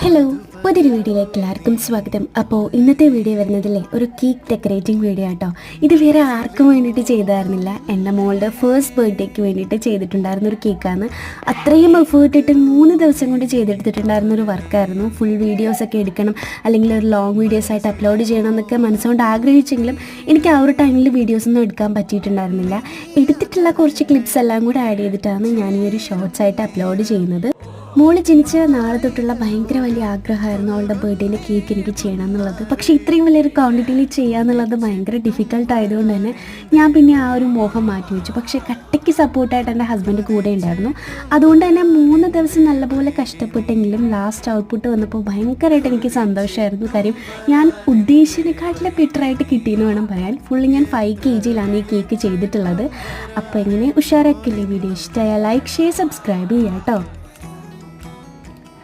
Hello, പുതിയൊരു വീഡിയോയിലേക്ക് എല്ലാവർക്കും സ്വാഗതം. അപ്പോൾ ഇന്നത്തെ വീഡിയോ വരുന്നതില്ലേ ഒരു കേക്ക് ഡെക്കറേറ്റിംഗ് വീഡിയോ ആട്ടോ. ഇത് വേറെ ആർക്കും വേണ്ടിയിട്ട് ചെയ്തായിരുന്നില്ല, എൻ്റെ മോളുടെ ഫസ്റ്റ് ബർത്ത്ഡേക്ക് വേണ്ടിയിട്ട് ചെയ്തിട്ടുണ്ടായിരുന്ന ഒരു കേക്കാണ്. അത്രയും എഫേർട്ട് ഇട്ട് 3 ദിവസം കൊണ്ട് ചെയ്തെടുത്തിട്ടുണ്ടായിരുന്ന ഒരു വർക്കായിരുന്നു. ഫുൾ വീഡിയോസൊക്കെ എടുക്കണം, അല്ലെങ്കിൽ ഒരു ലോങ് വീഡിയോസായിട്ട് അപ്ലോഡ് ചെയ്യണം എന്നൊക്കെ മനസ്സുകൊണ്ട് ആഗ്രഹിച്ചെങ്കിലും എനിക്ക് ആ ഒരു ടൈമിൽ വീഡിയോസൊന്നും എടുക്കാൻ പറ്റിയിട്ടുണ്ടായിരുന്നില്ല. എടുത്തിട്ടുള്ള കുറച്ച് ക്ലിപ്സ് എല്ലാം കൂടെ ആഡ് ചെയ്തിട്ടാണ് ഞാൻ ഈ ഒരു ഷോർട്സ് ആയിട്ട് അപ്ലോഡ് ചെയ്യുന്നത്. മോള് ജനിച്ച നാളെ തൊട്ടുള്ള ഭയങ്കര വലിയ ആഗ്രഹമായിരുന്നു അവളുടെ ബർത്ത്ഡേയിൽ കേക്ക് എനിക്ക് ചെയ്യണം എന്നുള്ളത്. പക്ഷേ ഇത്രയും വലിയൊരു ക്വാണ്ടിറ്റിയിൽ ചെയ്യുക എന്നുള്ളത് ഭയങ്കര ഡിഫിക്കൽട്ട് ആയതുകൊണ്ട് തന്നെ ഞാൻ പിന്നെ ആ ഒരു മോഹം മാറ്റി വെച്ചു. പക്ഷേ കട്ടയ്ക്ക് സപ്പോർട്ടായിട്ട് എൻ്റെ ഹസ്ബൻഡ് കൂടെ ഉണ്ടായിരുന്നു. അതുകൊണ്ട് തന്നെ 3 ദിവസം നല്ലപോലെ കഷ്ടപ്പെട്ടെങ്കിലും ലാസ്റ്റ് ഔട്ട്പുട്ട് വന്നപ്പോൾ ഭയങ്കരമായിട്ട് എനിക്ക് സന്തോഷമായിരുന്നു. കാര്യം ഞാൻ ഉദ്ദേശിച്ചതിനെക്കാട്ടിലും ബെറ്ററായിട്ട് കിട്ടിയെന്ന് വേണം പറയാൻ. ഫുള്ള് ഞാൻ 5 kg ഈ കേക്ക് ചെയ്തിട്ടുള്ളത്. അപ്പോൾ ഇങ്ങനെ ഉഷാറാക്കില്ലേ? വീഡിയോ ഇഷ്ടമായാൽ ലൈക്ക്, ഷെയർ, സബ്സ്ക്രൈബ് ചെയ്യാം കേട്ടോ.